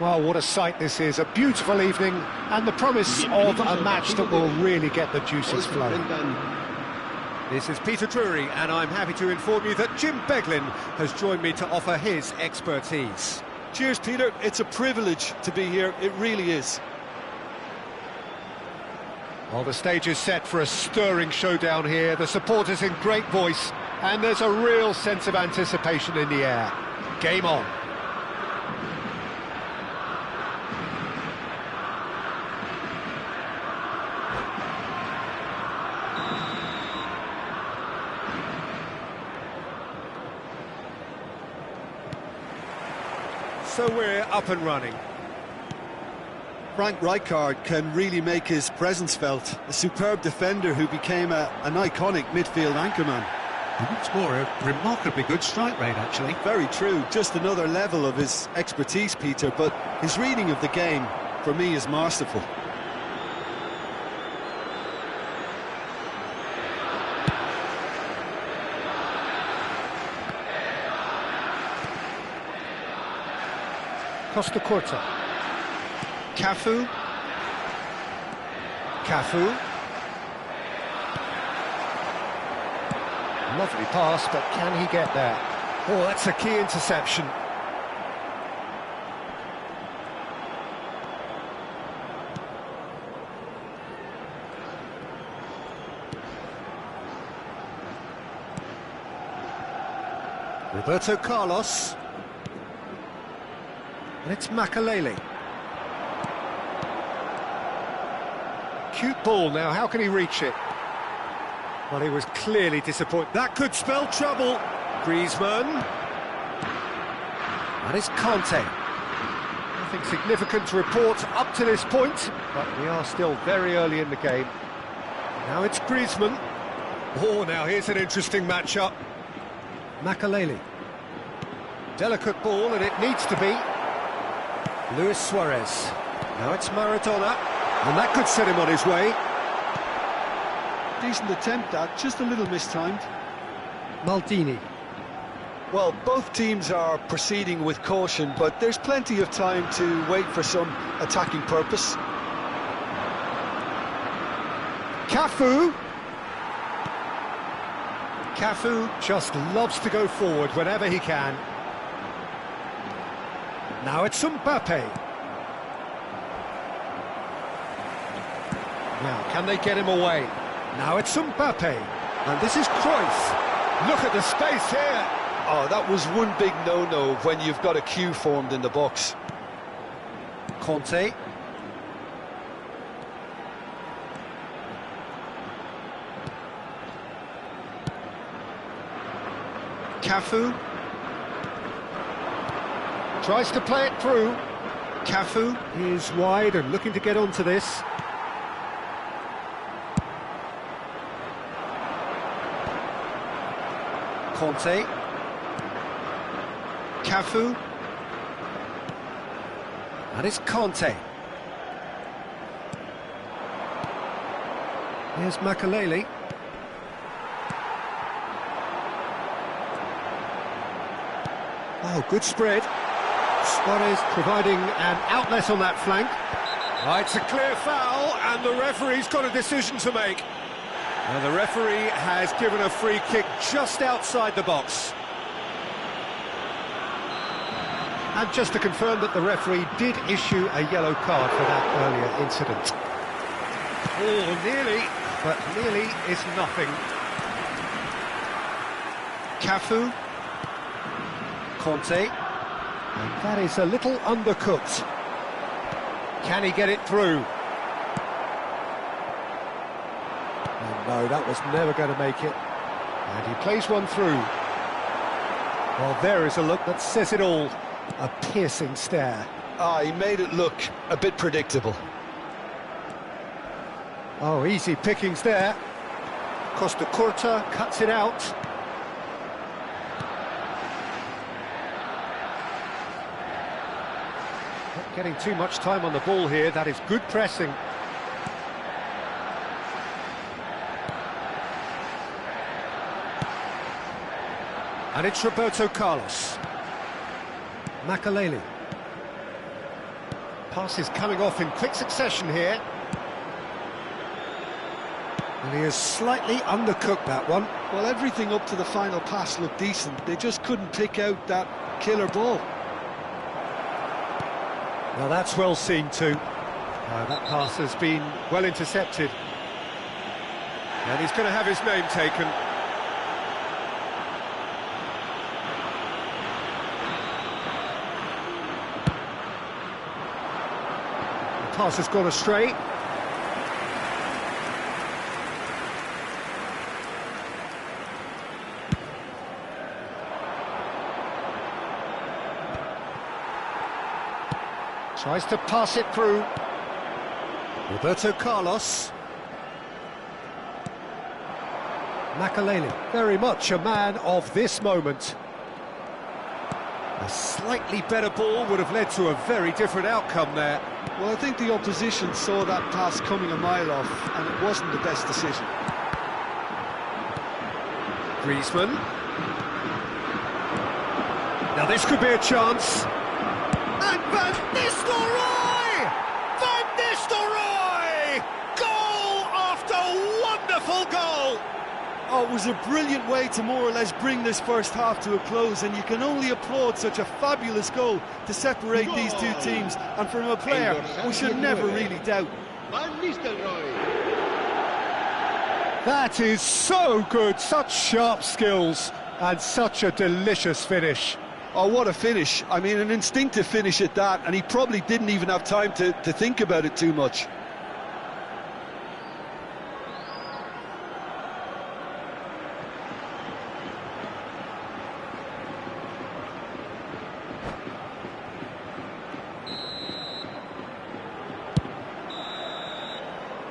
Well, what a sight this is. A beautiful evening and the promise of a match that will really get the juices flowing. This is Peter Drury, and I'm happy to inform you that Jim Beglin has joined me to offer his expertise. Cheers, Peter. It's a privilege to be here. It really is. Well, the stage is set for a stirring showdown here. The supporters in great voice, and there's a real sense of anticipation in the air. Game on. So we're up and running. Frank Rijkaard can really make his presence felt. A superb defender who became an iconic midfield anchorman. It's more a remarkably good strike rate, actually. Very true. Just another level of his expertise, Peter, but his reading of the game, for me, is masterful. Costa Curta. Cafu. Lovely pass, but can he get there? Oh, that's a key interception. Roberto Carlos. And it's Makalele. Cute ball now, how can he reach it? Well, he was clearly disappointed. That could spell trouble. Griezmann. And it's Conte. Nothing significant to report up to this point, but we are still very early in the game. Now it's Griezmann. Oh, now here's an interesting matchup. Makalele. Delicate ball, and it needs to be. Luis Suarez. Now it's Maradona, and that could set him on his way. Decent attempt, that, just a little mistimed. Maldini. Well, both teams are proceeding with caution, but there's plenty of time to wait for some attacking purpose. Cafu. Cafu just loves to go forward whenever he can. Now it's Mbappe. Now, can they get him away? Now it's Mbappe. And this is Cruyff. Look at the space here. Oh, that was one big no-no when you've got a queue formed in the box. Conte. Cafu. Tries to play it through. Cafu is wide and looking to get onto this. Conte. Cafu. And it's Conte. Here's Makalele. Oh, good spread. Suarez providing an outlet on that flank. Oh, it's a clear foul, and the referee's got a decision to make. And the referee has given a free kick just outside the box. And just to confirm that the referee did issue a yellow card for that earlier incident. Oh, nearly, but nearly is nothing. Cafu. Conte. And that is a little undercooked. Can he get it through? And no, that was never going to make it. And he plays one through. Well, there is a look that says it all. A piercing stare. Ah, he made it look a bit predictable. Oh, easy pickings there. Costa Curta cuts it out. Not getting too much time on the ball here. That is good pressing. And it's Roberto Carlos. Makalele. Passes coming off in quick succession here. And he has slightly undercooked that one. Well, everything up to the final pass looked decent. They just couldn't pick out that killer ball. Well, that's well seen too. That pass has been well intercepted. And he's going to have his name taken. The pass has gone astray. Tries to pass it through. Roberto Carlos. Makaleli, very much a man of this moment. A slightly better ball would have led to a very different outcome there. Well, I think the opposition saw that pass coming a mile off, and it wasn't the best decision. Griezmann. Now this could be a chance. And Van Nistelrooy! Van Nistelrooy! Goal after wonderful goal! Oh, it was a brilliant way to more or less bring this first half to a close, and you can only applaud such a fabulous goal to separate these two teams, and from a player we should never really doubt. That is so good, such sharp skills, and such a delicious finish. Oh, what a finish. I mean, an instinctive finish at that, and he probably didn't even have time to think about it too much.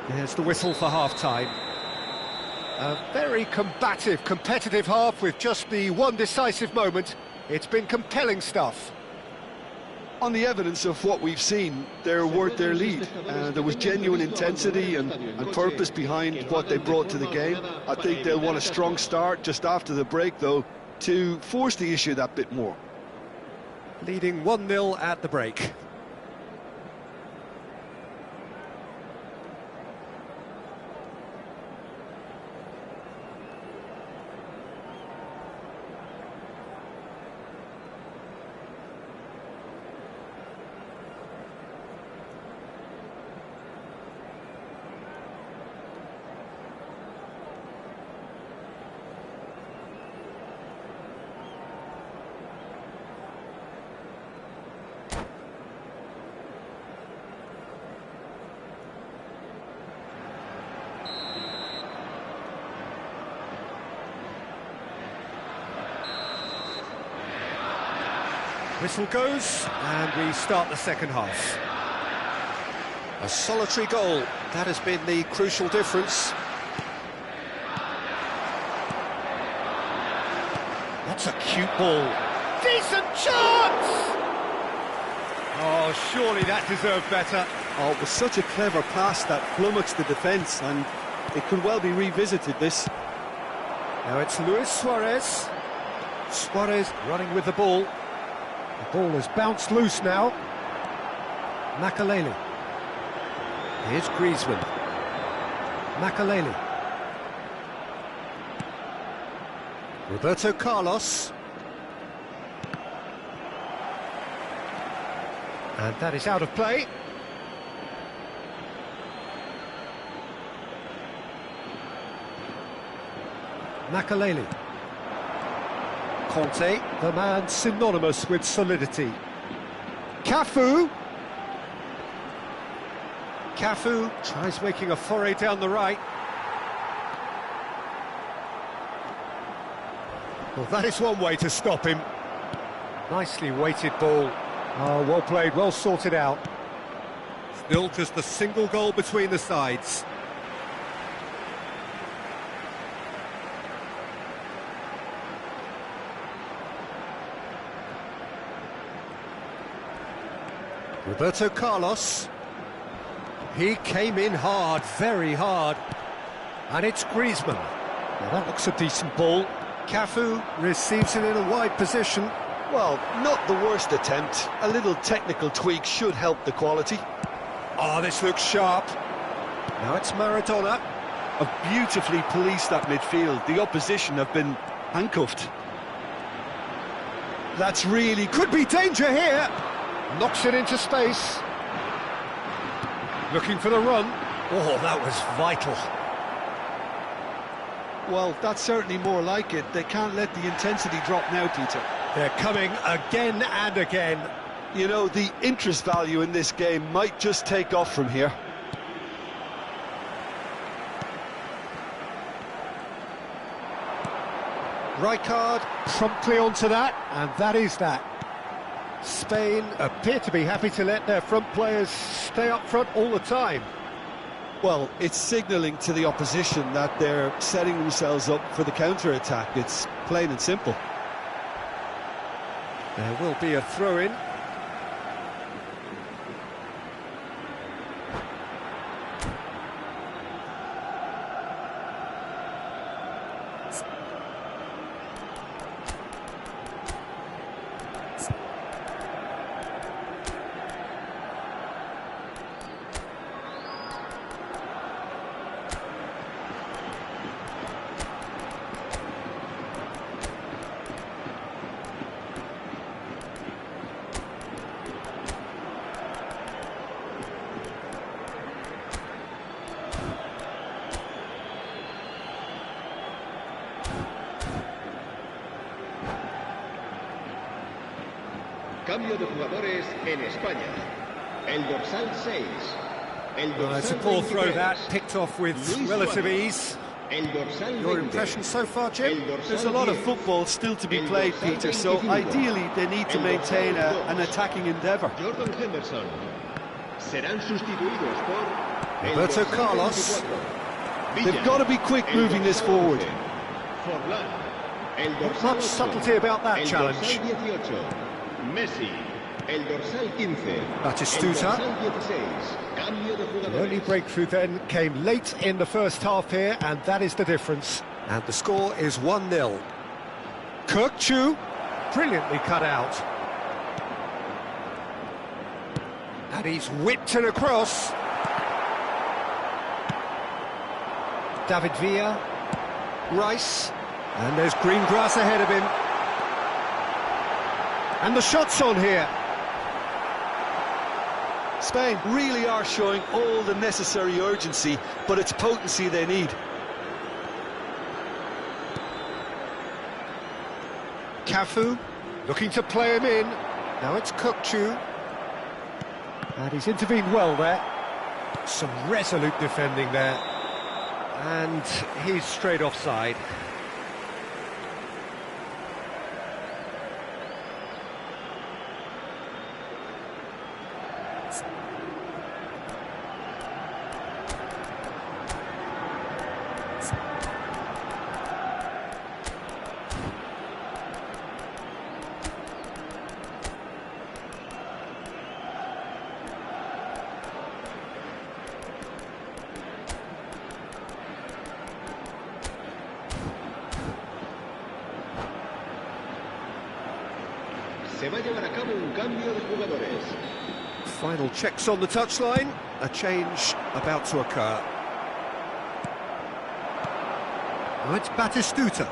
There's the whistle for half-time. A very combative, competitive half with just the one decisive moment. It's been compelling stuff. On the evidence of what we've seen, they're worth their lead. There was genuine intensity and purpose behind what they brought to the game. I think they'll want a strong start just after the break, though, to force the issue that bit more. Leading 1-0 at the break. Whistle goes, and we start the second half. A solitary goal, that has been the crucial difference. That's a cute ball. Decent chance! Oh, surely that deserved better. Oh, it was such a clever pass that flummoxed the defence, and it could well be revisited, this. Now it's Luis Suarez. Suarez running with the ball. The ball has bounced loose now. Makaleli. Here's Griezmann. Makaleli. Roberto Carlos. And that is out of play. Makaleli. Conte, the man synonymous with solidity. Cafu. Cafu tries making a foray down the right. Well, that is one way to stop him. Nicely weighted ball. Oh, well played, well sorted out. Still just a single goal between the sides. Roberto Carlos. He came in hard, very hard. And it's Griezmann. Well, that looks a decent ball. Cafu receives it in a wide position. Well, not the worst attempt. A little technical tweak should help the quality. Oh, this looks sharp. Now it's Maradona. Have beautifully policed that midfield. The opposition have been handcuffed. That's really... Could be danger here. Knocks it into space. Looking for the run. Oh, that was vital. Well, that's certainly more like it. They can't let the intensity drop now, Peter. They're coming again and again. You know, the interest value in this game might just take off from here. Rijkaard promptly onto that, and that is that. Spain appear to be happy to let their front players stay up front all the time. Well, it's signalling to the opposition that they're setting themselves up for the counter-attack. It's plain and simple. There will be a throw-in. Cambio de jugadores en España. El dorsal 6. El dorsal It's a poor throw 23. that, picked off with relative ease. El dorsal Your 20. impression so far, Jim? El dorsal There's a lot of 10. football still to be played, Peter, so ideally they need to maintain an attacking endeavour. Jordan Henderson. Serán sustituidos por el Roberto dorsal Carlos. 24. They've got to be quick El moving this dorsal forward. 11. Forlán. El Not dorsal much 8. subtlety about that El challenge. dorsal 18. Messi. El dorsal 15. Batistuta. El dorsal 16. Cambio de The only jugadores. breakthrough then came late in the first half here, and that is the difference. And the score is 1-0. Kirkchu, brilliantly cut out. And he's whipped it across. David Villa, Rice, And there's green grass ahead of him. and the shot's on here. Spain really are showing all the necessary urgency, but it's potency they need. Cafu, looking to play him in. Now it's Kirkchu. And he's intervened well there. Some resolute defending there. And he's straight offside. Se va a llevar a cabo un cambio de jugadores. Final checks on the touchline. A change about to occur. Now it's Batistuta.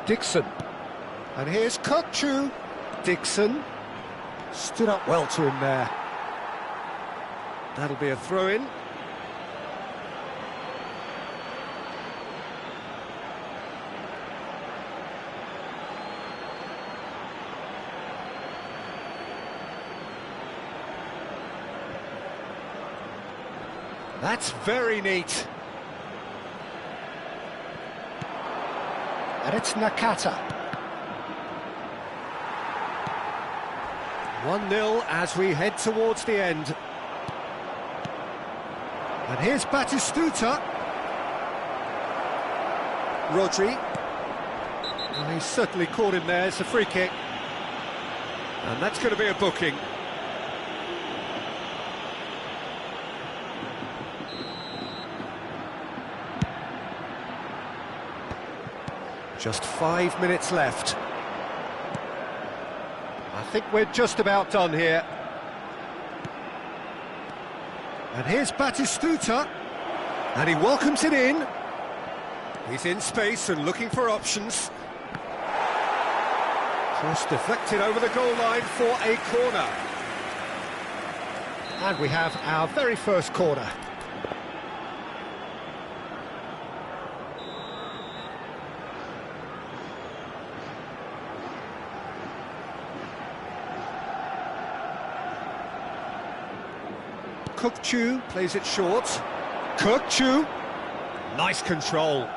Dixon. And here's Kirkchu. Dixon stood up well to him there. That'll be a throw-in. That's very neat. And it's Nakata. 1-0 as we head towards the end. And here's Batistuta. Rodri. Well, he's certainly caught him there. It's a free kick. And that's going to be a booking. Just 5 minutes left. think we're just about done here. And here's Batistuta, and he welcomes it in. He's in space and looking for options. Cross deflected over the goal line for a corner. And we have our very first corner. Cook-Chu plays it short. Cook-Chu, nice control.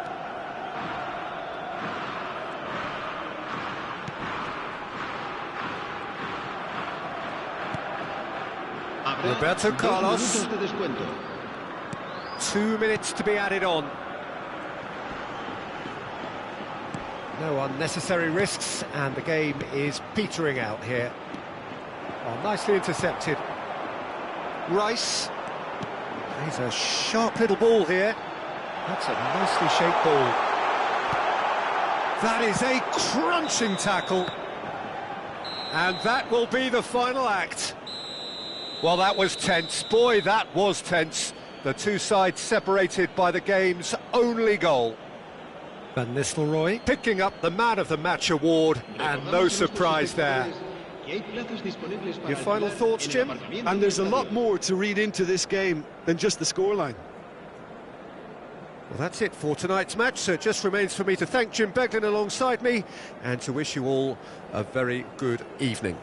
Roberto Carlos. 2 minutes to be added on. No unnecessary risks, and the game is petering out here. Oh, nicely intercepted. Rice. He's a sharp little ball here. That's a nicely shaped ball. That is a crunching tackle. And that will be the final act. Well, that was tense. Boy, that was tense. The two sides separated by the game's only goal. Van Nistelrooy Picking up the Man of the Match award, and no surprise there. Your final thoughts, Jim? And there's a lot more to read into this game than just the scoreline. Well, that's it for tonight's match, so it just remains for me to thank Jim Beglin alongside me and to wish you all a very good evening.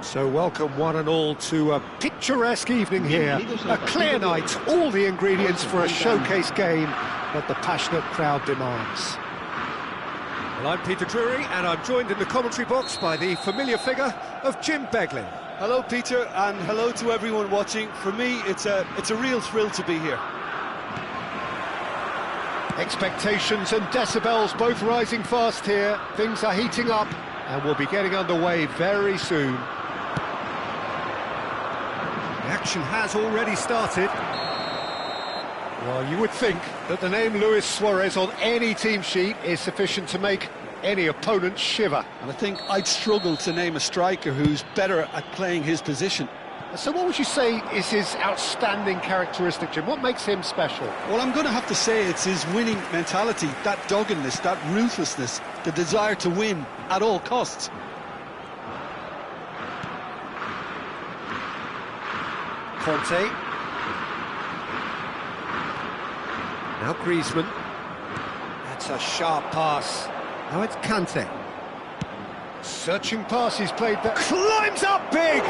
So welcome one and all to a picturesque evening here. A clear night, all the ingredients for a showcase game that the passionate crowd demands. Well, I'm Peter Drury, and I'm joined in the commentary box by the familiar figure of Jim Beglin. Hello, Peter, and hello to everyone watching. For me, it's a real thrill to be here. Expectations and decibels both rising fast here. Things are heating up, and we'll be getting underway very soon. The action has already started. Well, you would think that the name Luis Suarez on any team sheet is sufficient to make any opponent shiver. And I think I'd struggle to name a striker who's better at playing his position. So what would you say is his outstanding characteristic, Jim? What makes him special? Well, I'm going to have to say it's his winning mentality, that doggedness, that ruthlessness, the desire to win at all costs. Conte. Now Griezmann. That's a sharp pass. Now it's Kante. Searching pass, he's played that. Climbs up big!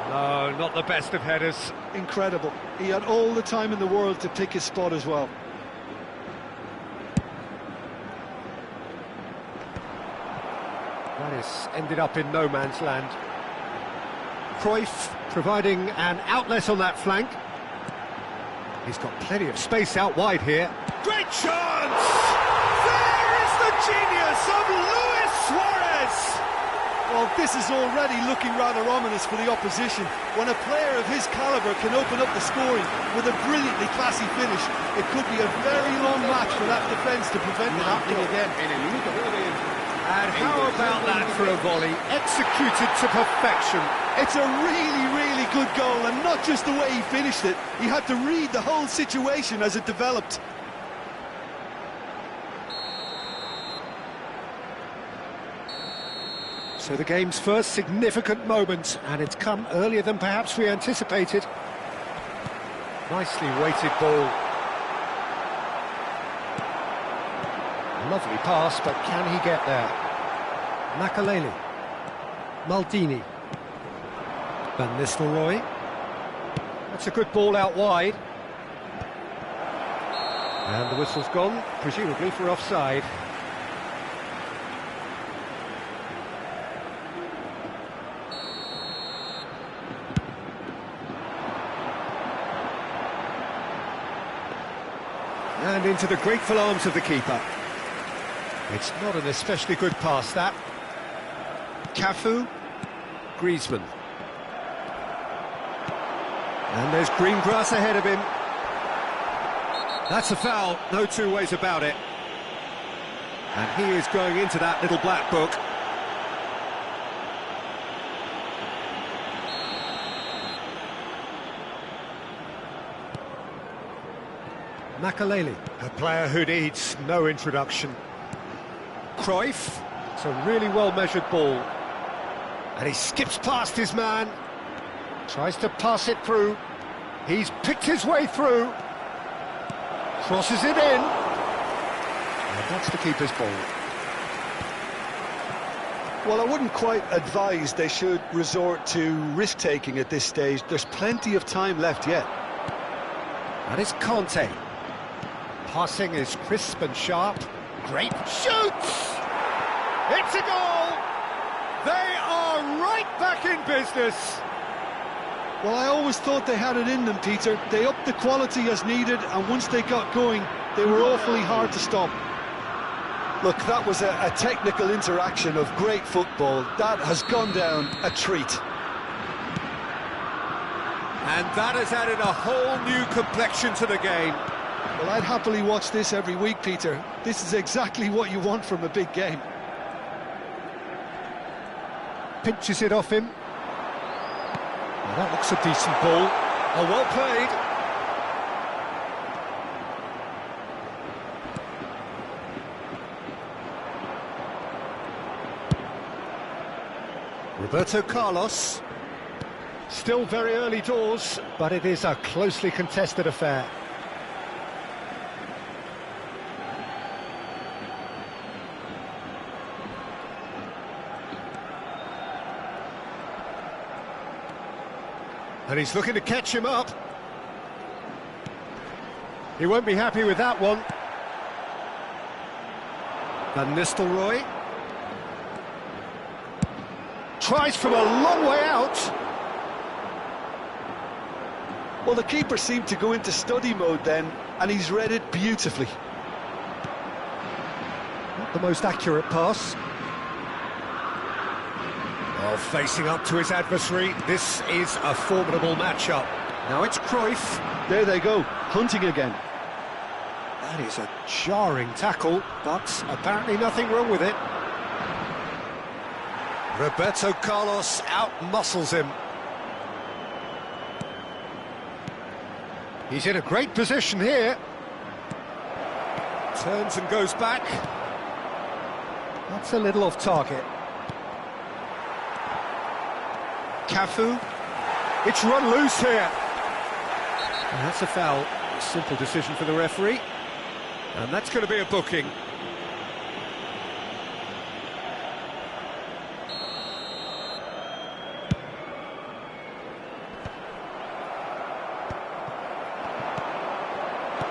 No, not the best of headers. Incredible. He had all the time in the world to pick his spot as well. That has ended up in no man's land. Cruyff providing an outlet on that flank. He's got plenty of space out wide here. Great chance! There is the genius of Luis Suarez! Well, this is already looking rather ominous for the opposition. When a player of his calibre can open up the scoring with a brilliantly classy finish, it could be a very long match for that defence to prevent it happening again. And how about that for a volley, executed to perfection? It's a really, really good goal, and not just the way he finished it. He had to read the whole situation as it developed. So the game's first significant moment, and it's come earlier than perhaps we anticipated. Nicely weighted ball. Lovely pass, but can he get there? Makaleli. Maldini. Van Nistelrooy. That's a good ball out wide. And the whistle's gone, presumably for offside. And into the grateful arms of the keeper. It's not an especially good pass, that. Cafu. Griezmann. And there's green grass ahead of him. That's a foul, no two ways about it. And he is going into that little black book. Makaleli, a player who needs no introduction. Cruyff, it's a really well-measured ball. And he skips past his man, tries to pass it through. He's picked his way through, crosses it in, and that's the keeper's ball. Well, I wouldn't quite advise they should resort to risk-taking at this stage. There's plenty of time left yet. That is Conte. Passing is crisp and sharp. Great shoots! It's a goal! They are right back in business! Well, I always thought they had it in them, Peter. They upped the quality as needed, and once they got going, they were awfully hard to stop. Look, that was a technical interaction of great football. That has gone down a treat. And that has added a whole new complexion to the game. Well, I'd happily watch this every week, Peter. This is exactly what you want from a big game. Pinches it off him. Well, that looks a decent ball. Oh, well played. Roberto Carlos. Still very early doors, but it is a closely contested affair. And he's looking to catch him up. He won't be happy with that one. Van Nistelrooy. Tries from a long way out. Well, the keeper seemed to go into study mode then, and he's read it beautifully. Not the most accurate pass. Oh, facing up to his adversary, this is a formidable matchup. Now it's Cruyff. There they go, hunting again. That is a jarring tackle, but apparently nothing wrong with it. Roberto Carlos out-muscles him. He's in a great position here. Turns and goes back. That's a little off target. Cafu. It's run loose here. And that's a foul. A simple decision for the referee. And that's going to be a booking.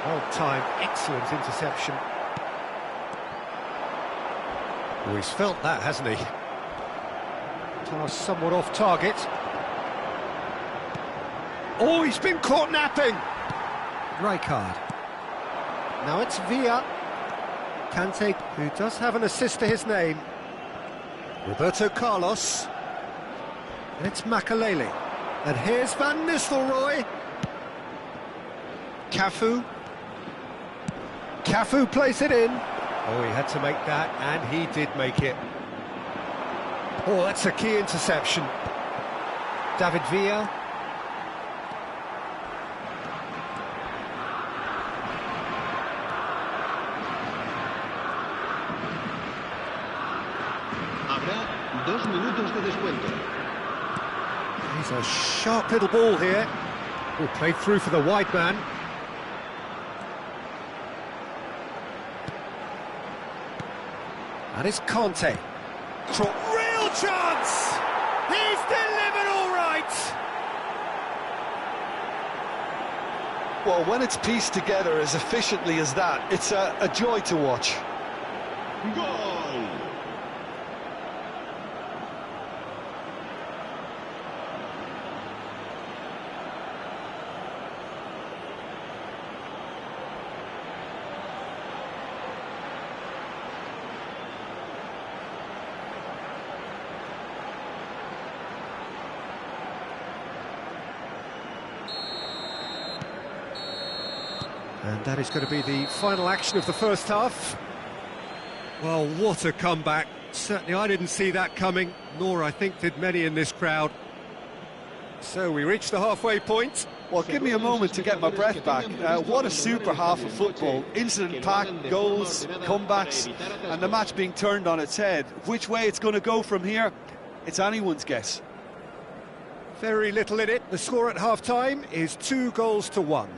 Well-timed, excellent interception. Oh, he's felt that, hasn't he? Pass somewhat off target. Oh, he's been caught napping! Rijkaard. Now it's Villa. Kante, who does have an assist to his name. Roberto Carlos. And it's Makalele. And here's Van Nistelrooy. Cafu. Cafu plays it in. Oh, he had to make that, and he did make it. Oh, that's a key interception. David Villa. Habrá 2 minutos de descuento. He's a sharp little ball here. Oh, played through for the wide man. And it's Conte. Real chance! He's delivered all right! Well, when it's pieced together as efficiently as that, it's a joy to watch. Goal! And that is going to be the final action of the first half. Well, what a comeback. Certainly I didn't see that coming, nor I think did many in this crowd. So we reached the halfway point. Well, give me a moment to get my breath back. What a super half of football. Incident-packed, goals, comebacks, and the match being turned on its head. Which way it's going to go from here, it's anyone's guess. Very little in it. The score at half-time is 2-1.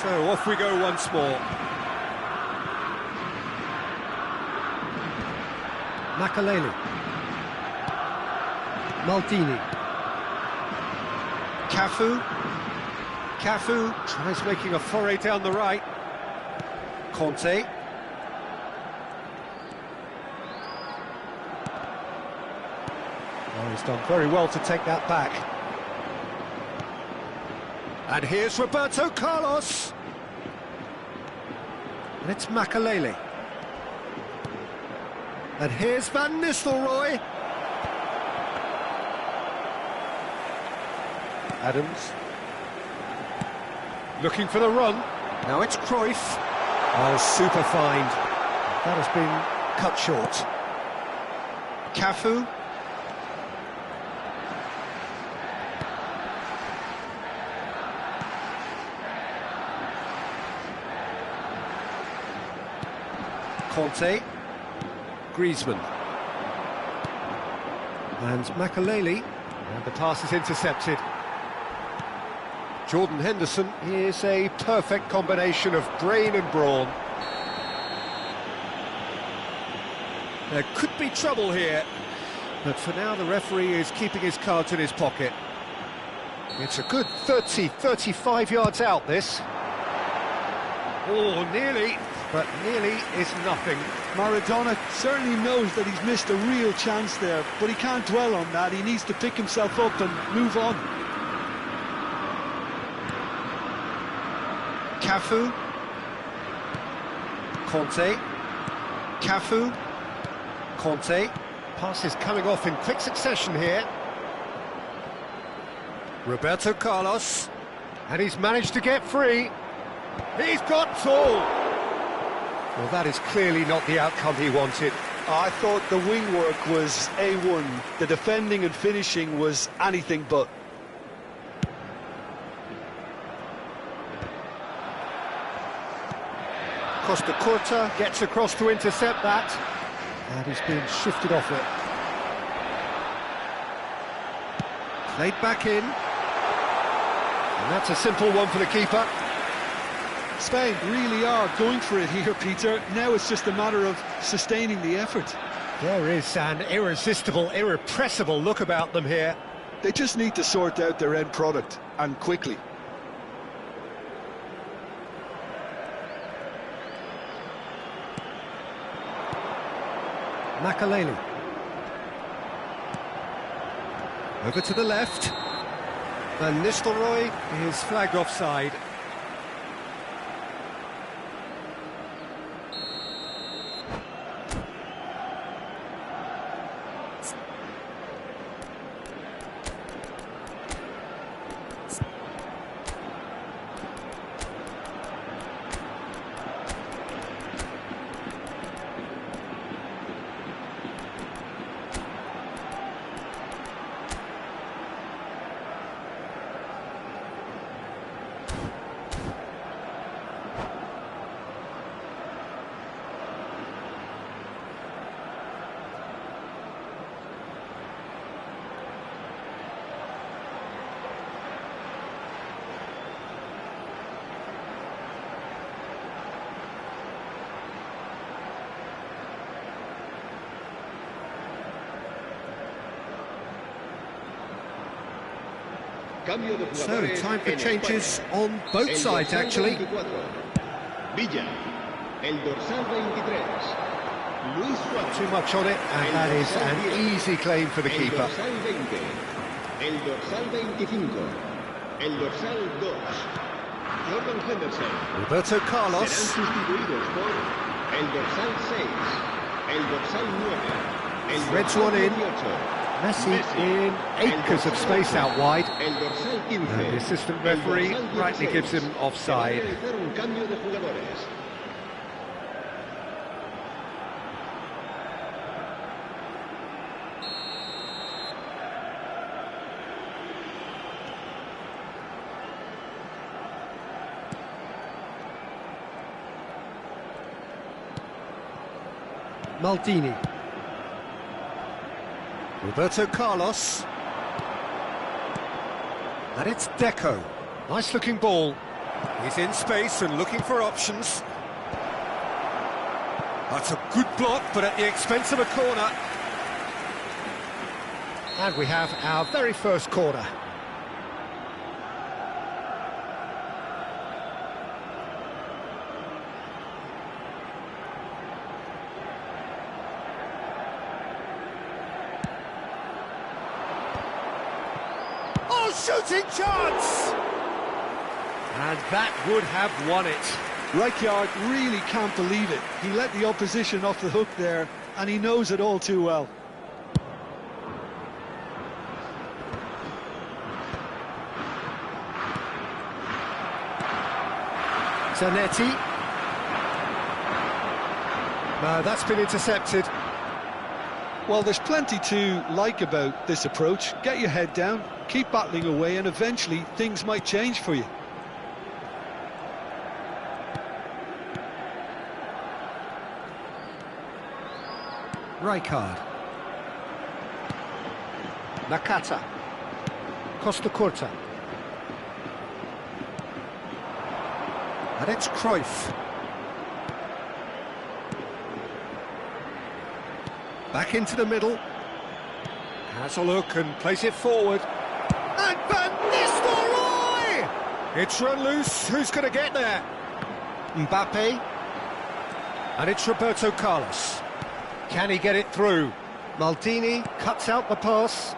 So off we go once more. Makalele. Maldini. Cafu. Cafu tries making a foray down the right. Conte. Oh, he's done very well to take that back. And here's Roberto Carlos. And it's Makalele. And here's Van Nistelrooy. Adams. Looking for the run. Now it's Cruyff. Oh, super find. That has been cut short. Cafu. Conte. Griezmann. And Makaleli. And the pass is intercepted. Jordan Henderson is a perfect combination of brain and brawn. There could be trouble here, but for now the referee is keeping his cards in his pocket. It's a good 35 yards out, this. Oh, nearly, but nearly is nothing. Maradona certainly knows that he's missed a real chance there, but he can't dwell on that. He needs to pick himself up and move on. Cafu. Conte. Cafu. Conte. Passes coming off in quick succession here. Roberto Carlos. And he's managed to get free. He's got tall. Well, that is clearly not the outcome he wanted. I thought the wing work was A1. The defending and finishing was anything but. Costa Curta gets across to intercept that. And he's been shifted off it. Played back in. And that's a simple one for the keeper. Spain really are going for it here, Peter. Now it's just a matter of sustaining the effort. There is an irresistible, irrepressible look about them here. They just need to sort out their end product, and quickly. Makaleli. Over to the left. Van Nistelrooy is flagged offside. So, time for changes on both sides, actually. Villa, el dorsal 23. Luis Suárez. Too much on it, and that is an easy claim for the keeper. El dorsal 20. El dorsal 25. El dorsal 2. Jordan Henderson. Roberto Carlos. Serán sustituidos por el dorsal 6. El dorsal 9. El Threads dorsal one in. 18. Messi in acres of space out wide. El dorsal 15. And the assistant referee rightly gives him offside. Un cambio de jugadores. Maldini. Roberto Carlos. And it's Deco. Nice looking ball. He's in space and looking for options. That's a good block, but at the expense of a corner. And we have our very first corner. Shooting chance! And that would have won it. Rijkaard really can't believe it. He let the opposition off the hook there, and he knows it all too well. Zanetti. No, that's been intercepted. Well, there's plenty to like about this approach. Get your head down, keep battling away, and eventually things might change for you. Rijkaard. Nakata. Costa Curta. And it's Cruyff. Back into the middle. Has a look and plays it forward. And Van Nistelrooy! It's run loose. Who's going to get there? Mbappe. And it's Roberto Carlos. Can he get it through? Maldini cuts out the pass.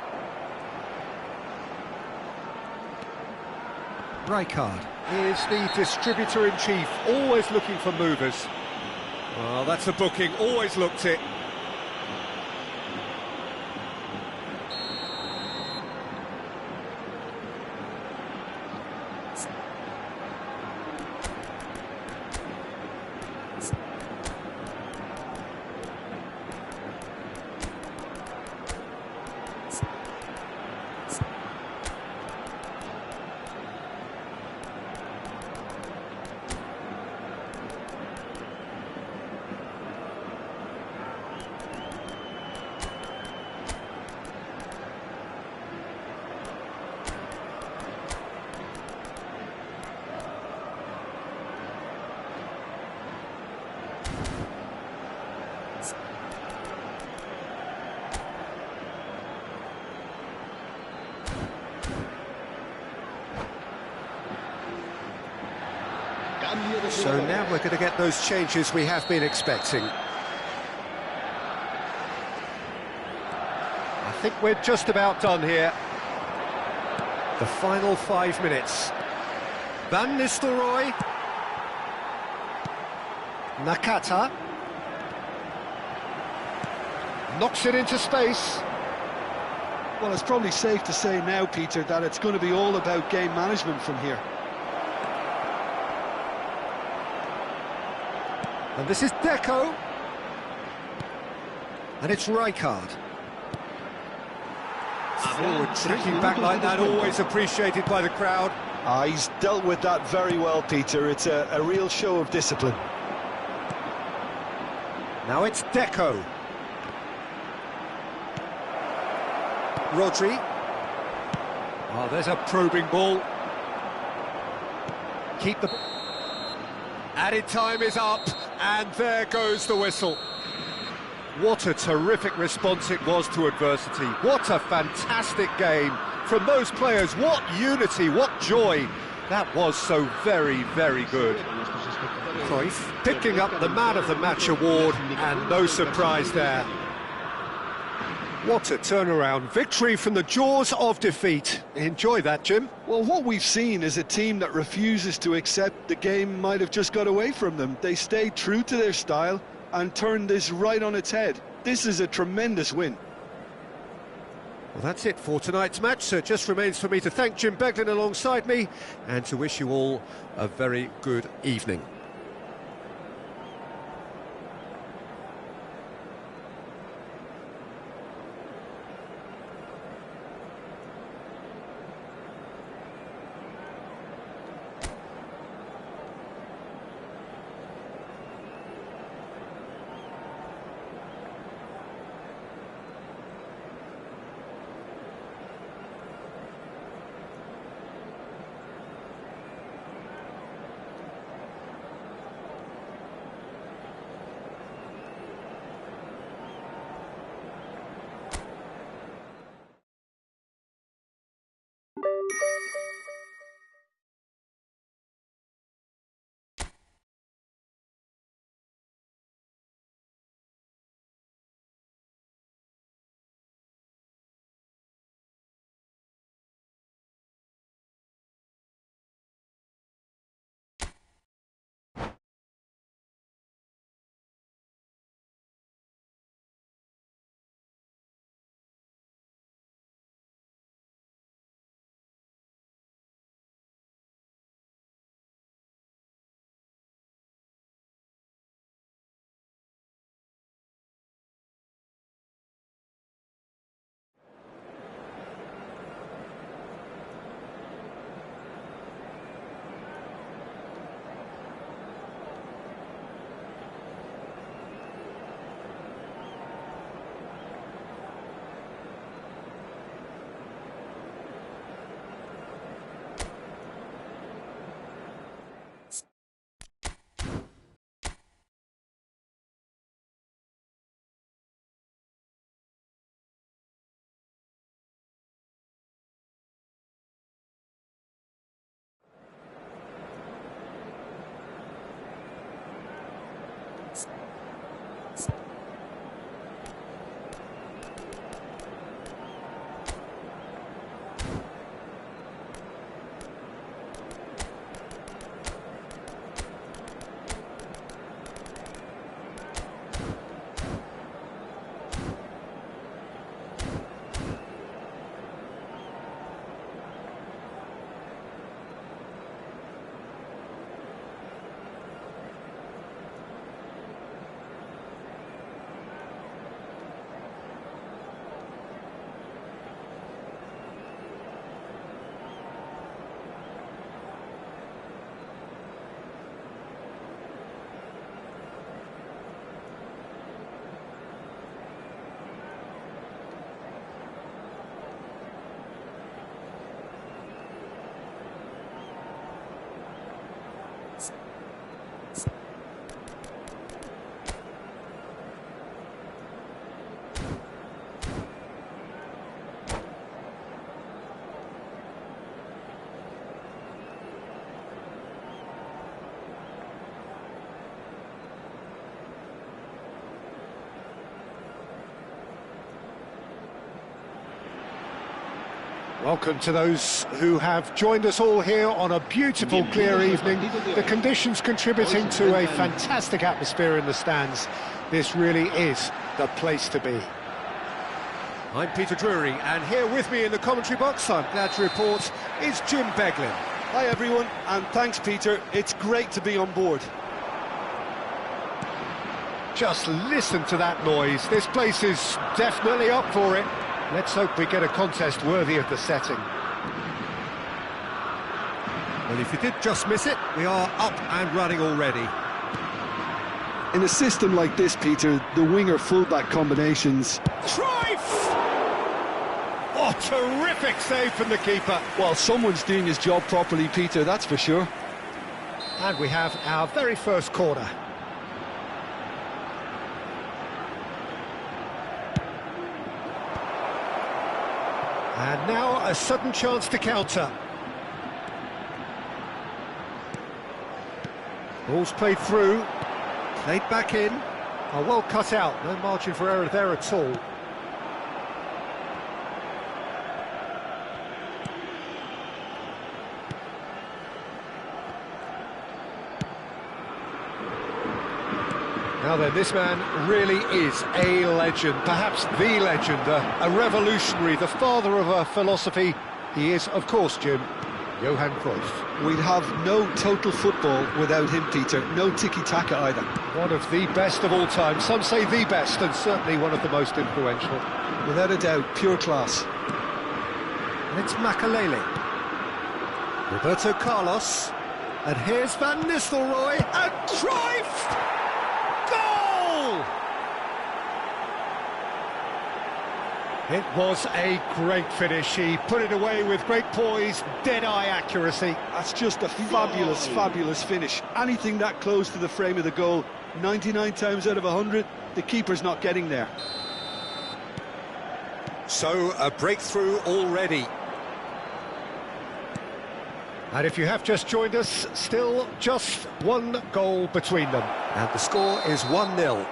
Rijkaard is the distributor-in-chief, always looking for movers. Well, that's a booking, always looked it. So now we're going to get those changes we have been expecting. I think we're just about done here. The final 5 minutes. Van Nistelrooy. Nakata. Knocks it into space. Well, it's probably safe to say now, Peter, that it's going to be all about game management from here. And this is Deco. And it's Rijkaard. Forward tracking back like that, always appreciated by the crowd. He's dealt with that very well, Peter. It's a real show of discipline. Now it's Deco. Rodri. Oh, there's a probing ball. Keep the... Added time is up, and there goes the whistle. What a terrific response it was to adversity. What a fantastic game from those players. What unity, what joy. That was so very, very good. Cruyff picking up the Man of the Match award, and no surprise there. What a turnaround. Victory from the jaws of defeat. Enjoy that, Jim. Well, what we've seen is a team that refuses to accept the game might have just got away from them. They stayed true to their style and turned this right on its head. This is a tremendous win. Well, that's it for tonight's match, so it just remains for me to thank Jim Beglin alongside me and to wish you all a very good evening. Welcome to those who have joined us all here on a beautiful, clear evening. The conditions contributing to a fantastic atmosphere in the stands. This really is the place to be. I'm Peter Drury, and here with me in the commentary box, I'm glad to report, is Jim Beglin. Hi everyone, and thanks Peter. It's great to be on board. Just listen to that noise. This place is definitely up for it. Let's hope we get a contest worthy of the setting. Well, if you did just miss it, we are up and running already. In a system like this, Peter, the winger-fullback combinations... Cruyff! Oh, terrific save from the keeper. Well, someone's doing his job properly, Peter, that's for sure. And we have our very first corner. And now a sudden chance to counter. Ball's played through, played back in. Oh, well cut out, no margin for error there at all. Now then, this man really is a legend, perhaps the legend, a revolutionary, the father of a philosophy. He is, of course, Jim, Johan Cruyff. We'd have no total football without him, Peter. No tiki-taka either. One of the best of all time. Some say the best, and certainly one of the most influential. Without a doubt, pure class. And it's Makelele. Roberto Carlos. And here's Van Nistelrooy. And Cruyff! Goal! It was a great finish. He put it away with great poise, dead-eye accuracy. That's just a fabulous, fabulous finish. Anything that close to the frame of the goal, 99 times out of 100, the keeper's not getting there. So, a breakthrough already. And if you have just joined us, still just one goal between them. And the score is 1-0.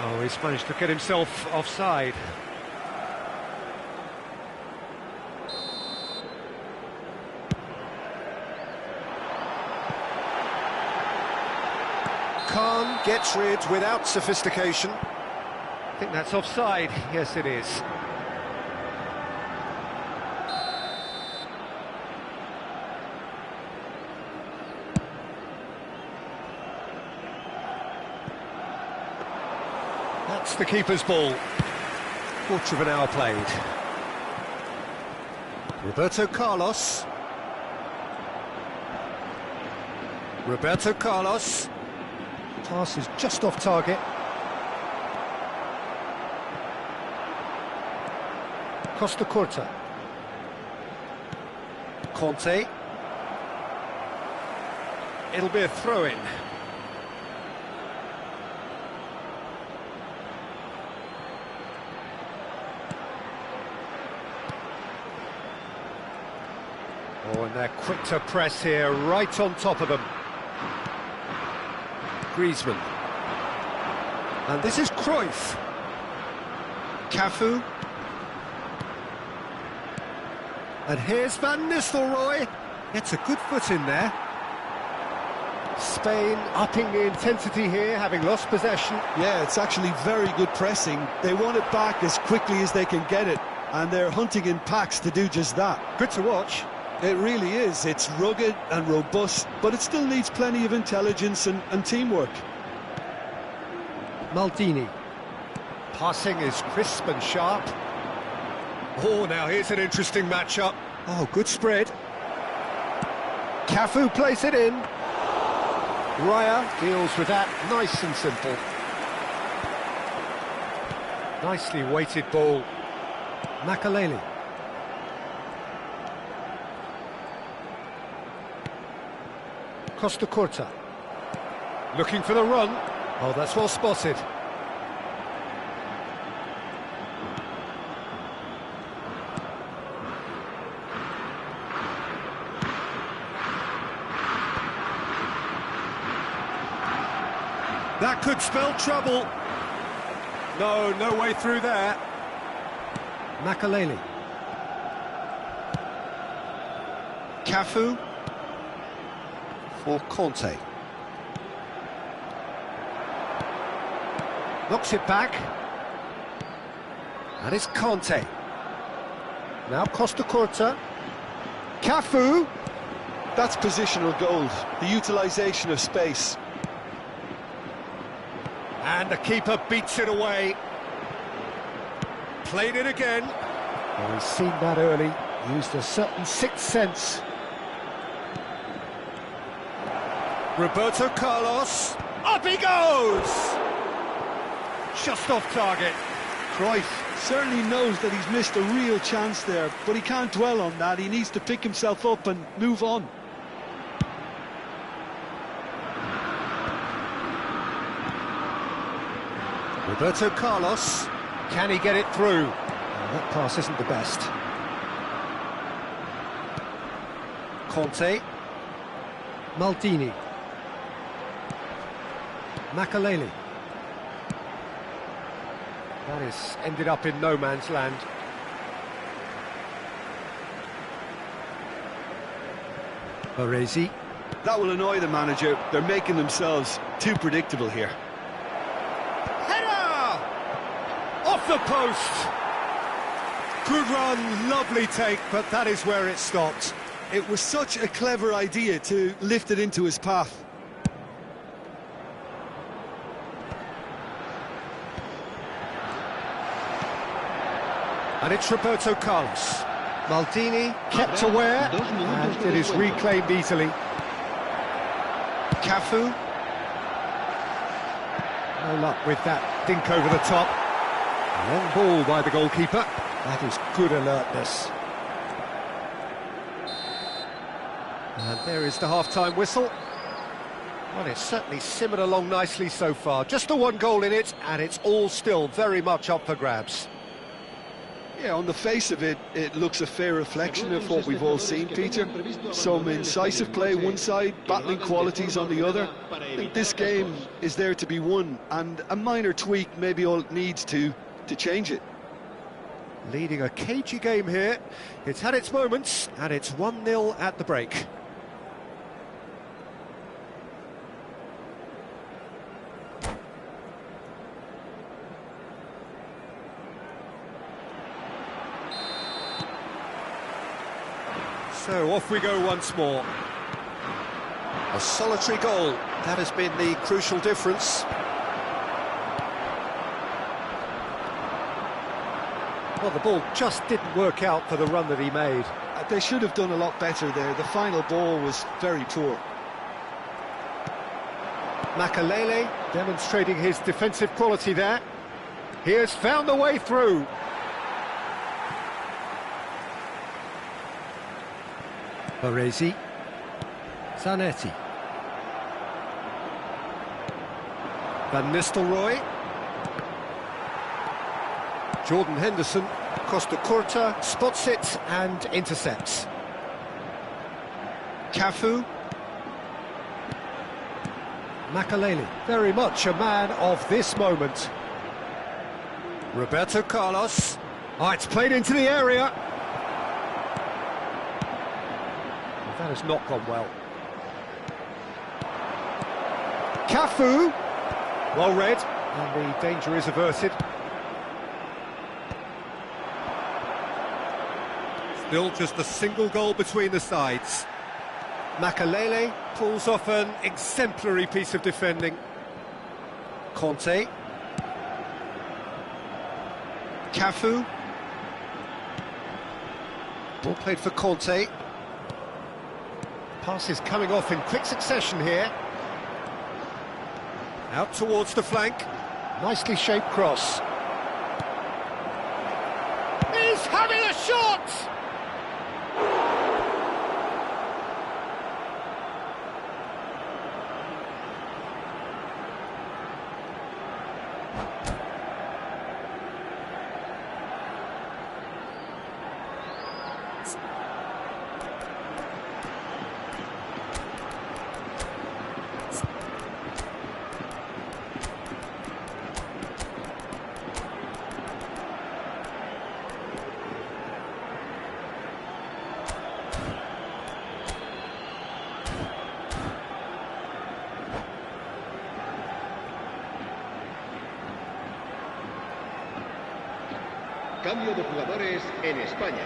Oh, he's managed to get himself offside. Khan gets rid without sophistication. I think that's offside. Yes, it is. That's the keeper's ball. Quarter of an hour played. Roberto Carlos. Roberto Carlos. Pass is just off target. Costa Curta. Conte. It'll be a throw-in. Oh, and they're quick to press here, right on top of them. Griezmann. And this is Cruyff. Cafu. And here's Van Nistelrooy. Gets a good foot in there. Spain upping the intensity here, having lost possession. Yeah, it's actually very good pressing. They want it back as quickly as they can get it, and they're hunting in packs to do just that. Good to watch. It really is. It's rugged and robust, but it still needs plenty of intelligence and teamwork. Maldini. Passing is crisp and sharp. Oh, now here's an interesting matchup. Oh, good spread. Cafu plays it in. Raya deals with that, nice and simple. Nicely weighted ball. Makelele. Costa Curta. Looking for the run. Oh, that's well spotted. That could spell trouble. No way through there. Makelele. Cafu for Conte. Knocks it back. And it's Conte. Now Costa Curta. Cafu. That's positional gold, the utilisation of space. And the keeper beats it away. Played it again. Well, he's seen that early, used a certain sixth sense. Roberto Carlos. Up he goes! Just off target. Cruyff certainly knows that he's missed a real chance there, but he can't dwell on that. He needs to pick himself up and move on. Roberto Carlos. Can he get it through? Well, that pass isn't the best. Conte. Maldini. Makaleli. That is ended up in no man's land. Baresi. That will annoy the manager. They're making themselves too predictable here. Header! Off the post! Good run, lovely take, but that is where it stopped. It was such a clever idea to lift it into his path. And it's Roberto Carlos. Maldini kept aware, and it is reclaimed easily. Cafu. No luck with that dink over the top. Long ball by the goalkeeper. That is good alertness. And there is the half-time whistle. Well, it's certainly simmered along nicely so far. Just the one goal in it, and it's all still very much up for grabs. Yeah, on the face of it, it looks a fair reflection of what we've all seen, Peter. Some incisive play one side, battling qualities on the other. I think this game is there to be won, and a minor tweak maybe all it needs to change it. Leading a cagey game here. It's had its moments, and it's 1-0 at the break. So off we go once more. A solitary goal, that has been the crucial difference. Well, the ball just didn't work out for the run that he made. They should have done a lot better there. The final ball was very poor. Makaleli demonstrating his defensive quality there. He has found the way through. Baresi. Zanetti. Van Nistelrooy. Jordan Henderson. Costa Curta spots it and intercepts. Cafu. Makaleli. Very much a man of this moment. Roberto Carlos. Oh, it's played into the area. That has not gone well. Cafu. Well read, and the danger is averted. Still just a single goal between the sides. Makaleli pulls off an exemplary piece of defending. Conte. Cafu. Ball played for Conte. Passes coming off in quick succession here. Out towards the flank. Nicely shaped cross. He's having a shot! Cambio de jugadores en España.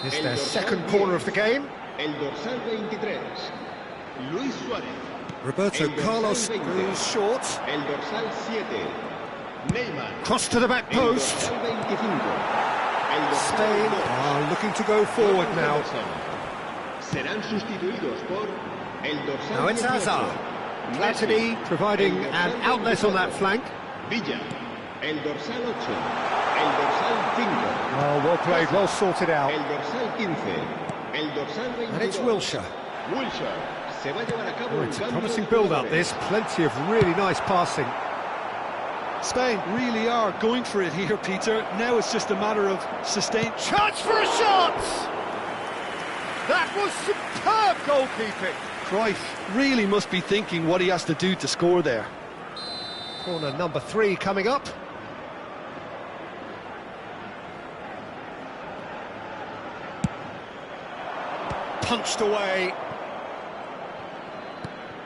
It's their second corner of the game. El dorsal 23, Luis Suárez. Roberto El dorsal Carlos 20, goes short. El dorsal 7, Neymar. Cross to the back El post. dorsal 25, el dorsal Spain 2. are looking to go forward now. Serán sustituidos por el dorsal Now it's 18, Hazard. Messi. Platini providing El an dorsal outlet on that 27, flank. Villa. El dorsal 8, el dorsal 5. Well played, well sorted out. El dorsal 15, el dorsal 22. And it's Wilshere. Wilshere. Se va a llevar a cabo Oh, un it's a cambio promising de build-up jugadores. this. Plenty of really nice passing. Spain really are going for it here, Peter. Now it's just a matter of sustained... Chance for a shot! That was superb goalkeeping. Cruyff really must be thinking what he has to do to score there. Corner number 3 coming up. Punched away.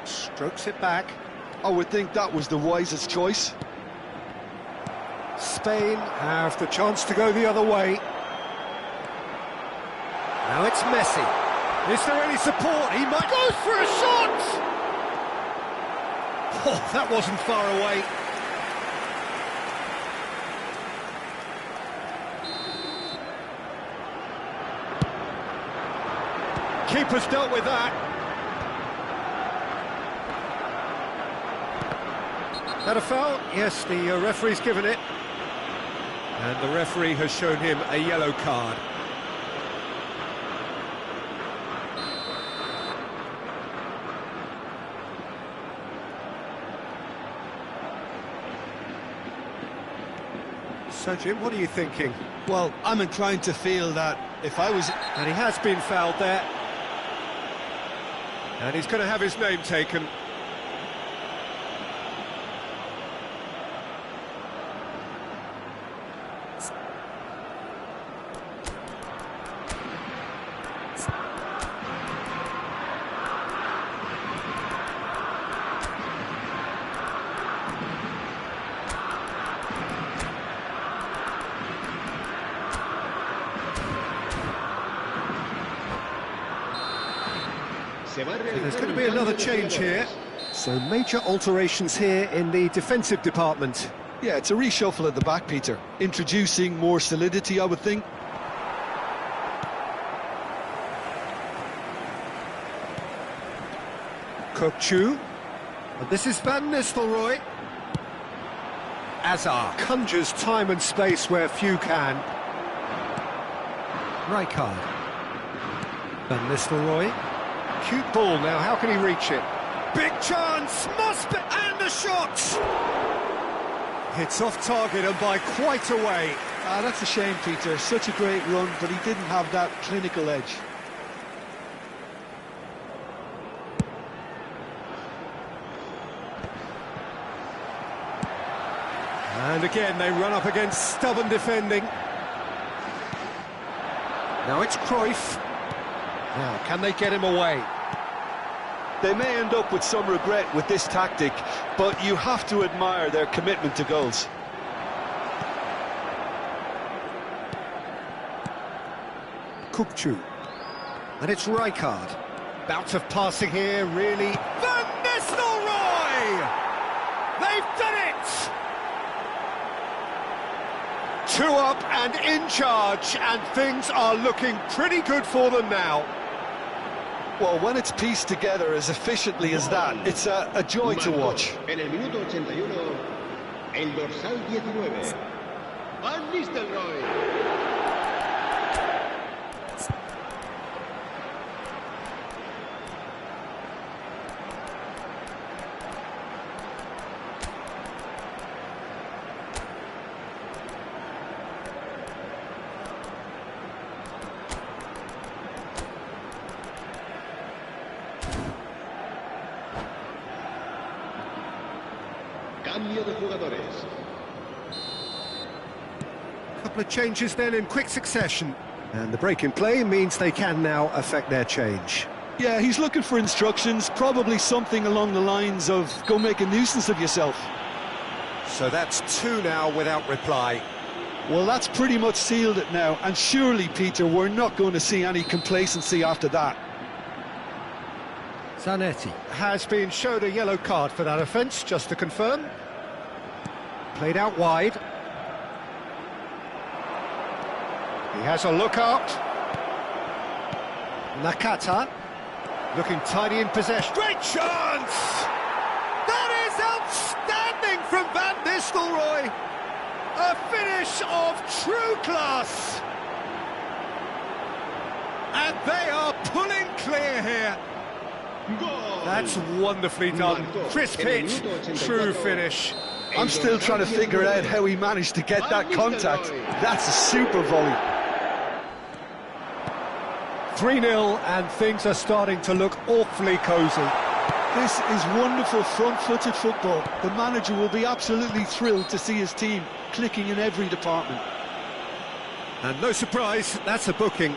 Strokes it back. I would think that was the wisest choice. Spain have the chance to go the other way. Now it's Messi. Is there any support? He might go for a shot! Oh, that wasn't far away. Keeper's dealt with that. That a foul? Yes, the referee's given it. And the referee has shown him a yellow card. So, Jim, what are you thinking? Well, I'm inclined to feel that if I was... And he has been fouled there. And he's going to have his name taken. There's going to be another change here. So major alterations here in the defensive department. Yeah, it's a reshuffle at the back, Peter. Introducing more solidity, I would think. Kokchu. And this is Van Nistelrooy. Hazard conjures time and space where few can. Rijkaard. Van Nistelrooy. Cute ball now, how can he reach it? Big chance, must be, and a shot! It's off target and by quite a way. That's a shame, Peter. Such a great run, but he didn't have that clinical edge. And again, they run up against stubborn defending. Now it's Cruyff. Now, can they get him away? They may end up with some regret with this tactic, but you have to admire their commitment to goals. Kokchu. And it's Rijkaard. Bout of passing here, really. Van Nistelrooy! They've done it! 2 up and in charge, and things are looking pretty good for them now. Well, when it's pieced together as efficiently as that, it's a joy to watch. En el minuto 81, el dorsal 19, Van Nistelrooy. Cambio de jugadores. Couple of changes then in quick succession. And the break in play means they can now affect their change. Yeah, he's looking for instructions, probably something along the lines of, go make a nuisance of yourself. So that's 2 now without reply. Well, that's pretty much sealed it now, and surely, Peter, we're not going to see any complacency after that. Zanetti has been showed a yellow card for that offence, just to confirm. Played out wide. He has a look up. Nakata, looking tidy in possession. Great chance! That is outstanding from Van Nistelrooy! A finish of true class! And they are pulling clear here. That's wonderfully done. Crisp hit, true finish. I'm still trying to figure out how he managed to get that contact. That's a super volley. 3-0, and things are starting to look awfully cosy. This is wonderful front-footed football. The manager will be absolutely thrilled to see his team clicking in every department. And no surprise, that's a booking.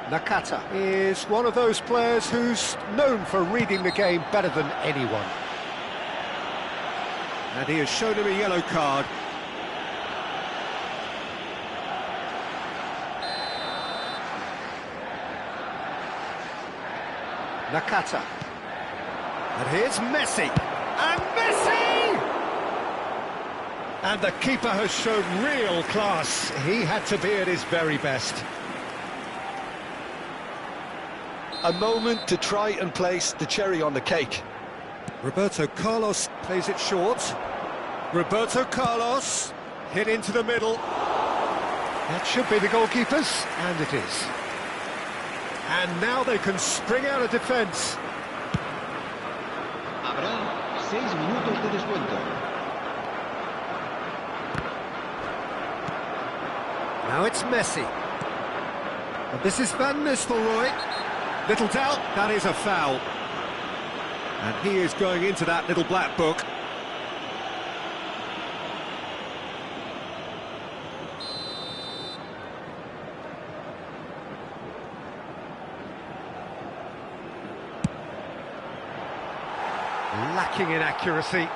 Nakata is one of those players who's known for reading the game better than anyone. And he has shown him a yellow card. Nakata. And here's Messi. And Messi! And the keeper has shown real class. He had to be at his very best. A moment to try and place the cherry on the cake. Roberto Carlos plays it short. Roberto Carlos hit into the middle. That should be the goalkeepers, and it is. And now they can spring out of defence. Habrá 6 minutos de descuento. Now it's Messi. And this is Van Nistelrooy. Little doubt, that is a foul. And he is going into that little black book. Lacking in accuracy.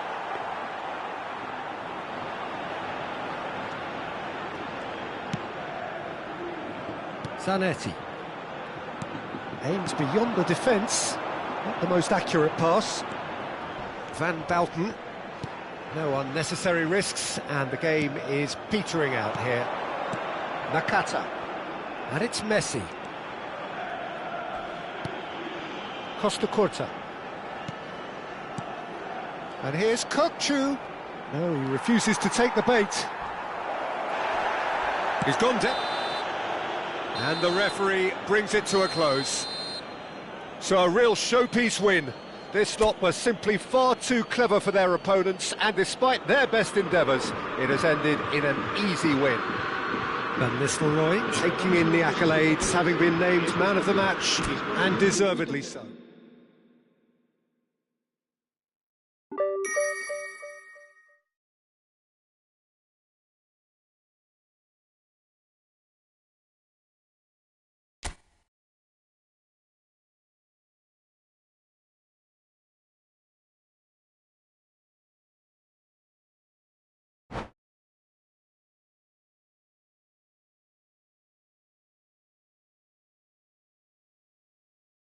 Zanetti. Aims beyond the defence. Not the most accurate pass. Van Bouten. No unnecessary risks, and the game is petering out here. Nakata. And it's Messi. Costa Curta. And here's Kokchu. No, he refuses to take the bait. He's gone down. And the referee brings it to a close. So a real showpiece win. This lot was simply far too clever for their opponents, and despite their best endeavours, it has ended in an easy win. Van Nistelrooy taking in the accolades, having been named man of the match, and deservedly so.